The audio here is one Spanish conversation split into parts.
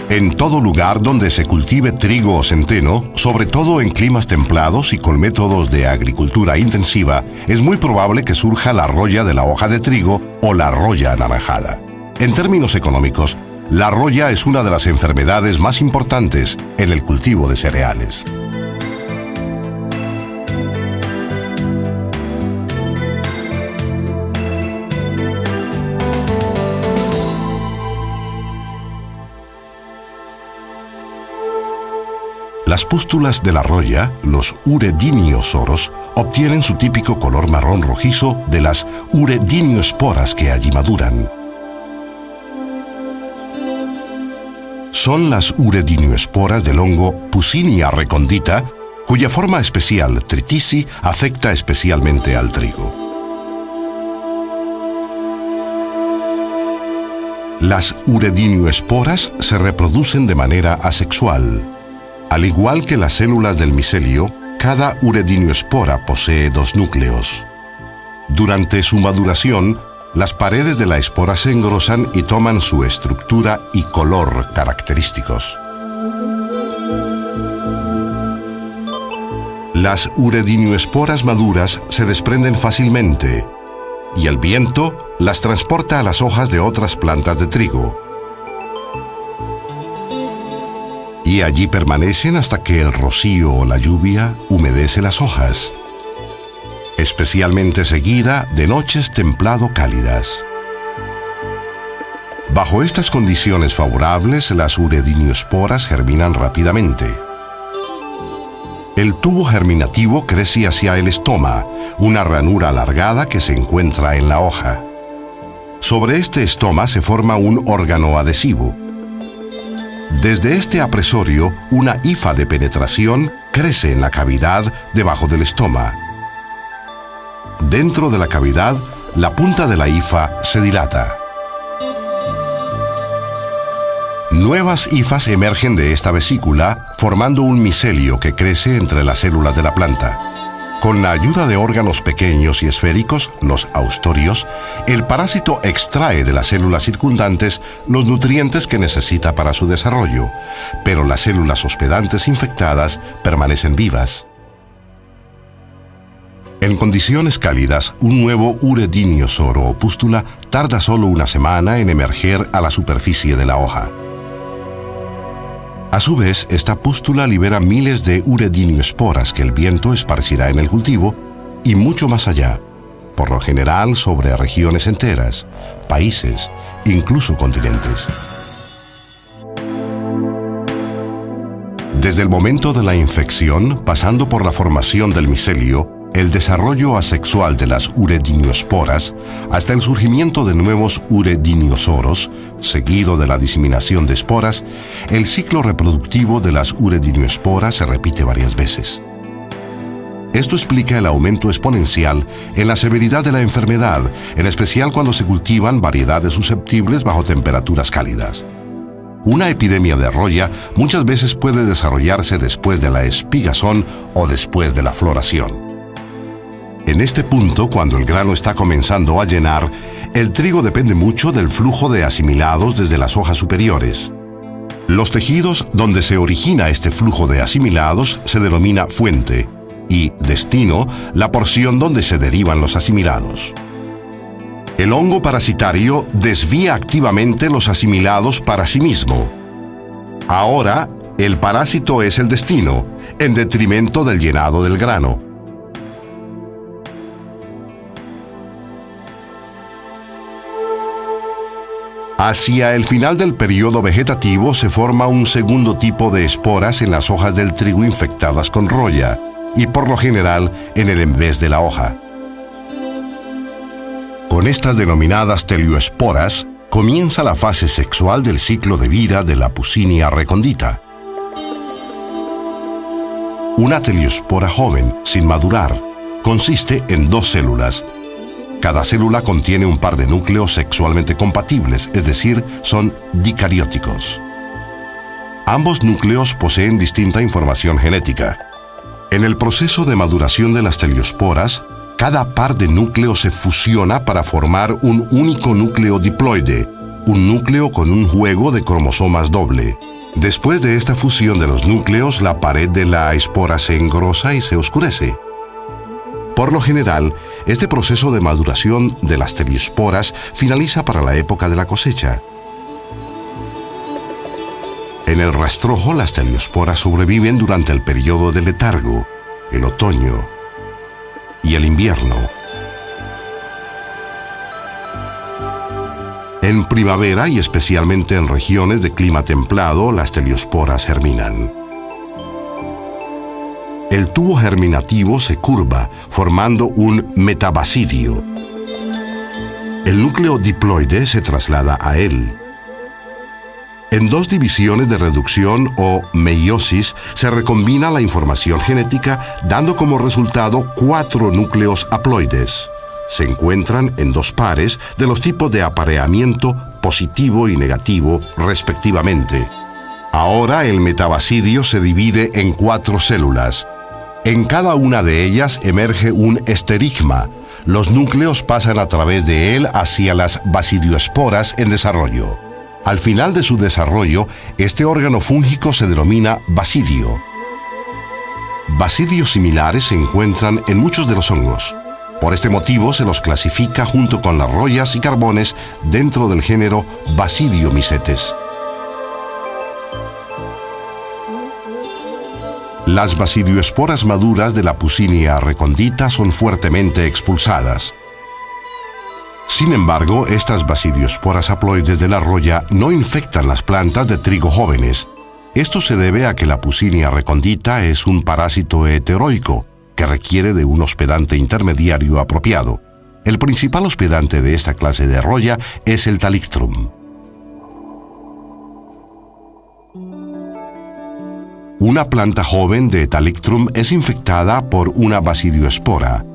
En todo lugar donde se cultive trigo o centeno, sobre todo en climas templados y con métodos de agricultura intensiva, es muy probable que surja la roya de la hoja de trigo o la roya anaranjada. En términos económicos, la roya es una de las enfermedades más importantes en el cultivo de cereales. Las pústulas de la roya, los urediniosoros, obtienen su típico color marrón rojizo de las uredinioesporas que allí maduran. Son las uredinioesporas del hongo Puccinia recondita, cuya forma especial, Tritici, afecta especialmente al trigo. Las uredinioesporas se reproducen de manera asexual. Al igual que las células del micelio, cada uredinioespora posee 2 núcleos. Durante su maduración, las paredes de la espora se engrosan y toman su estructura y color característicos. Las uredinioesporas maduras se desprenden fácilmente y el viento las transporta a las hojas de otras plantas de trigo. Y allí permanecen hasta que el rocío o la lluvia humedece las hojas, especialmente seguida de noches templado-cálidas. Bajo estas condiciones favorables, las uredinioesporas germinan rápidamente. El tubo germinativo crece hacia el estoma, una ranura alargada que se encuentra en la hoja. Sobre este estoma se forma un órgano adhesivo. Desde este apresorio, una hifa de penetración crece en la cavidad debajo del estoma. Dentro de la cavidad, la punta de la hifa se dilata. Nuevas hifas emergen de esta vesícula, formando un micelio que crece entre las células de la planta. Con la ayuda de órganos pequeños y esféricos, los haustorios, el parásito extrae de las células circundantes los nutrientes que necesita para su desarrollo, pero las células hospedantes infectadas permanecen vivas. En condiciones cálidas, un nuevo urediniosoro o pústula tarda solo una semana en emerger a la superficie de la hoja. A su vez, esta pústula libera miles de uredinioesporas que el viento esparcirá en el cultivo y mucho más allá, por lo general sobre regiones enteras, países, incluso continentes. Desde el momento de la infección, pasando por la formación del micelio, el desarrollo asexual de las uredinioesporas, hasta el surgimiento de nuevos urediniosoros, seguido de la diseminación de esporas, el ciclo reproductivo de las uredinioesporas se repite varias veces. Esto explica el aumento exponencial en la severidad de la enfermedad, en especial cuando se cultivan variedades susceptibles bajo temperaturas cálidas. Una epidemia de roya muchas veces puede desarrollarse después de la espigazón o después de la floración. En este punto, cuando el grano está comenzando a llenar, el trigo depende mucho del flujo de asimilados desde las hojas superiores. Los tejidos donde se origina este flujo de asimilados se denomina fuente y destino la porción donde se derivan los asimilados. El hongo parasitario desvía activamente los asimilados para sí mismo. Ahora, el parásito es el destino, en detrimento del llenado del grano. Hacia el final del periodo vegetativo se forma un segundo tipo de esporas en las hojas del trigo infectadas con roya y por lo general en el envés de la hoja. Con estas denominadas telioesporas comienza la fase sexual del ciclo de vida de la Puccinia recondita. Una telioespora joven, sin madurar, consiste en 2 células. Cada célula contiene un par de núcleos sexualmente compatibles, es decir, son dicarióticos. Ambos núcleos poseen distinta información genética. En el proceso de maduración de las telioesporas, cada par de núcleos se fusiona para formar un único núcleo diploide, un núcleo con un juego de cromosomas doble. Después de esta fusión de los núcleos, la pared de la espora se engrosa y se oscurece. Por lo general, este proceso de maduración de las teliosporas finaliza para la época de la cosecha. En el rastrojo, las teliosporas sobreviven durante el periodo de letargo, el otoño y el invierno. En primavera y especialmente en regiones de clima templado, las teliosporas germinan. El tubo germinativo se curva, formando un metabasidio. El núcleo diploide se traslada a él. En dos divisiones de reducción o meiosis se recombina la información genética, dando como resultado 4 núcleos haploides. Se encuentran en 2 pares de los tipos de apareamiento positivo y negativo, respectivamente. Ahora el metabasidio se divide en 4 células. En cada una de ellas emerge un esterigma. Los núcleos pasan a través de él hacia las basidioesporas en desarrollo. Al final de su desarrollo, este órgano fúngico se denomina basidio. Basidios similares se encuentran en muchos de los hongos. Por este motivo se los clasifica junto con las rollas y carbones dentro del género Basidiomycetes. Las basidioesporas maduras de la Puccinia recondita son fuertemente expulsadas. Sin embargo, estas basidioesporas haploides de la roya no infectan las plantas de trigo jóvenes. Esto se debe a que la Puccinia recondita es un parásito heteroico que requiere de un hospedante intermediario apropiado. El principal hospedante de esta clase de roya es el Thalictrum. Una planta joven de Thalictrum es infectada por una basidioespora.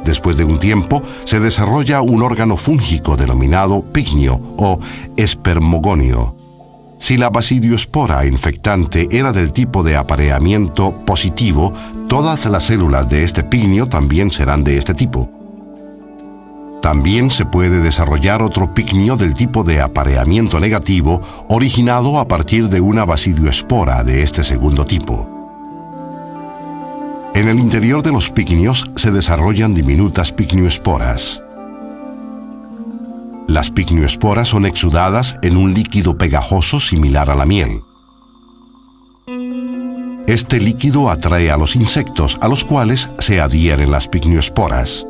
Después de un tiempo, se desarrolla un órgano fúngico denominado pignio o espermogonio. Si la basidioespora infectante era del tipo de apareamiento positivo, todas las células de este pignio también serán de este tipo. También se puede desarrollar otro pignio del tipo de apareamiento negativo, originado a partir de una basidioespora de este segundo tipo. En el interior de los pignios se desarrollan diminutas pignioesporas. Las pignioesporas son exudadas en un líquido pegajoso similar a la miel. Este líquido atrae a los insectos, a los cuales se adhieren las pignioesporas.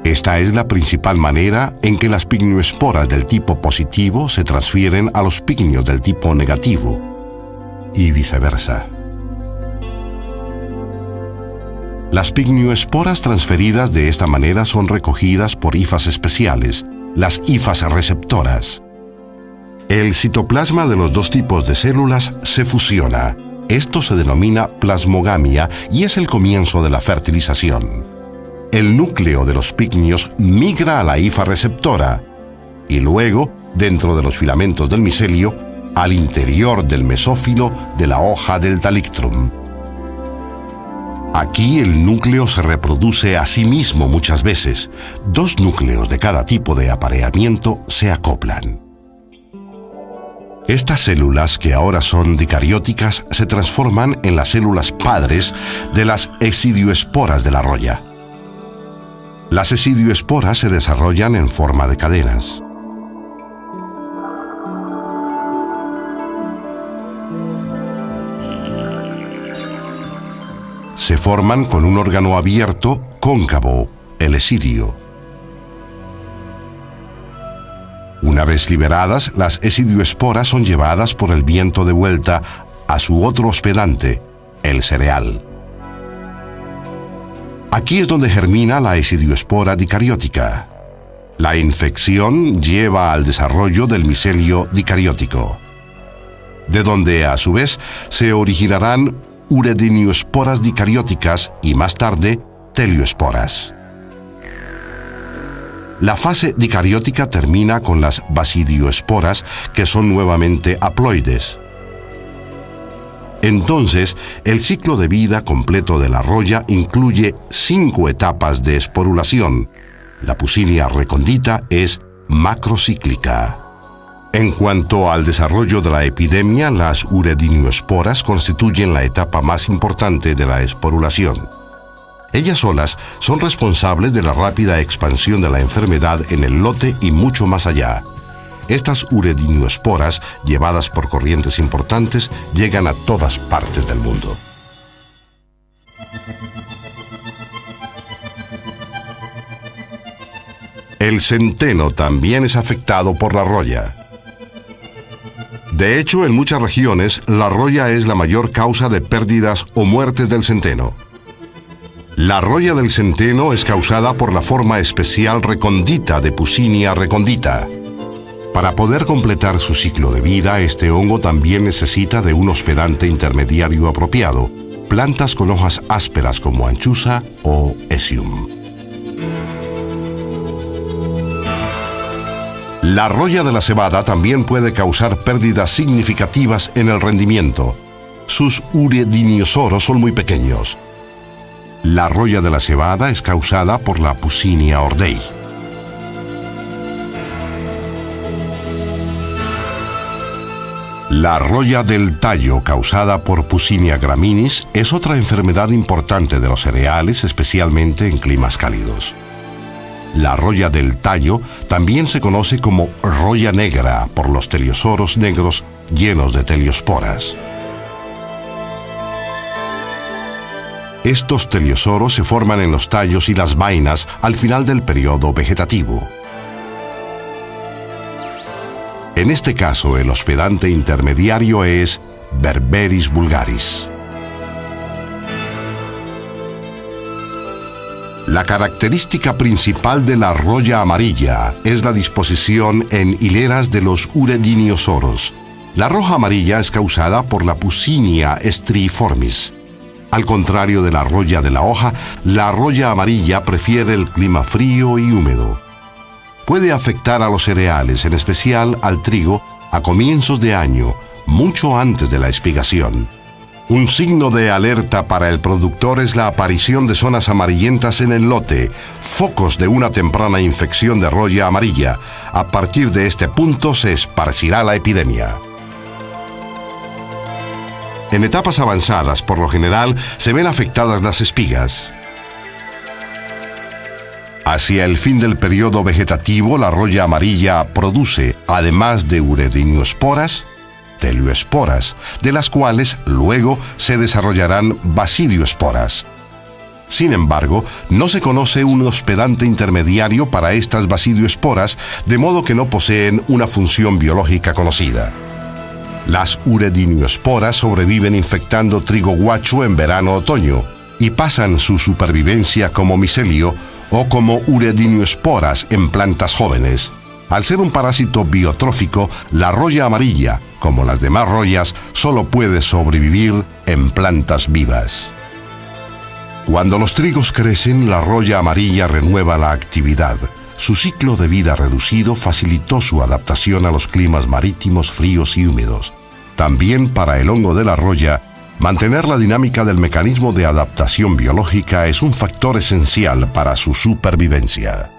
Esta es la principal manera en que las pignioesporas del tipo positivo se transfieren a los pignios del tipo negativo, y viceversa. Las pignioesporas transferidas de esta manera son recogidas por hifas especiales, las hifas receptoras. El citoplasma de los dos tipos de células se fusiona. Esto se denomina plasmogamia y es el comienzo de la fertilización. El núcleo de los pignios migra a la hifa receptora y luego, dentro de los filamentos del micelio, al interior del mesófilo de la hoja del Thalictrum. Aquí el núcleo se reproduce a sí mismo muchas veces. 2 núcleos de cada tipo de apareamiento se acoplan. Estas células, que ahora son dicarióticas, se transforman en las células padres de las esidioesporas de la roya. Las esidioesporas se desarrollan en forma de cadenas. Se forman con un órgano abierto cóncavo, el esidio. Una vez liberadas, las esidioesporas son llevadas por el viento de vuelta a su otro hospedante, el cereal. Aquí es donde germina la esidioespora dicariótica. La infección lleva al desarrollo del micelio dicariótico, de donde a su vez se originarán uredinioesporas dicarióticas y más tarde telioesporas. La fase dicariótica termina con las basidioesporas, que son nuevamente haploides. Entonces, el ciclo de vida completo de la roya incluye 5 etapas de esporulación. La Puccinia recondita es macrocíclica. En cuanto al desarrollo de la epidemia, las uredinioesporas constituyen la etapa más importante de la esporulación. Ellas solas son responsables de la rápida expansión de la enfermedad en el lote y mucho más allá. Estas uredinioesporas, llevadas por corrientes importantes, llegan a todas partes del mundo. El centeno también es afectado por la roya. De hecho, en muchas regiones, la roya es la mayor causa de pérdidas o muertes del centeno. La roya del centeno es causada por la forma especial recondita de Puccinia recondita. Para poder completar su ciclo de vida, este hongo también necesita de un hospedante intermediario apropiado, plantas con hojas ásperas como anchusa o Ezium. La roya de la cebada también puede causar pérdidas significativas en el rendimiento. Sus urediniosoros son muy pequeños. La roya de la cebada es causada por la Puccinia ordei. La roya del tallo, causada por Puccinia graminis, es otra enfermedad importante de los cereales, especialmente en climas cálidos. La roya del tallo también se conoce como roya negra por los teliosoros negros llenos de teliosporas. Estos teliosoros se forman en los tallos y las vainas al final del periodo vegetativo. En este caso, el hospedante intermediario es Berberis vulgaris. La característica principal de la roya amarilla es la disposición en hileras de los urediniosoros. La roja amarilla es causada por la Puccinia striiformis. Al contrario de la roya de la hoja, la roya amarilla prefiere el clima frío y húmedo. Puede afectar a los cereales, en especial al trigo, a comienzos de año, mucho antes de la espigación. Un signo de alerta para el productor es la aparición de zonas amarillentas en el lote, focos de una temprana infección de roya amarilla. A partir de este punto se esparcirá la epidemia. En etapas avanzadas, por lo general, se ven afectadas las espigas. Hacia el fin del periodo vegetativo, la roya amarilla produce, además de uredinioesporas, telioesporas, de las cuales luego se desarrollarán basidioesporas. Sin embargo, no se conoce un hospedante intermediario para estas basidioesporas, de modo que no poseen una función biológica conocida. Las uredinioesporas sobreviven infectando trigo guacho en verano-otoño y pasan su supervivencia como micelio o como uredinioesporas en plantas jóvenes. Al ser un parásito biotrófico, la roya amarilla, como las demás royas, solo puede sobrevivir en plantas vivas. Cuando los trigos crecen, la roya amarilla renueva la actividad. Su ciclo de vida reducido facilitó su adaptación a los climas marítimos fríos y húmedos. También para el hongo de la roya, mantener la dinámica del mecanismo de adaptación biológica es un factor esencial para su supervivencia.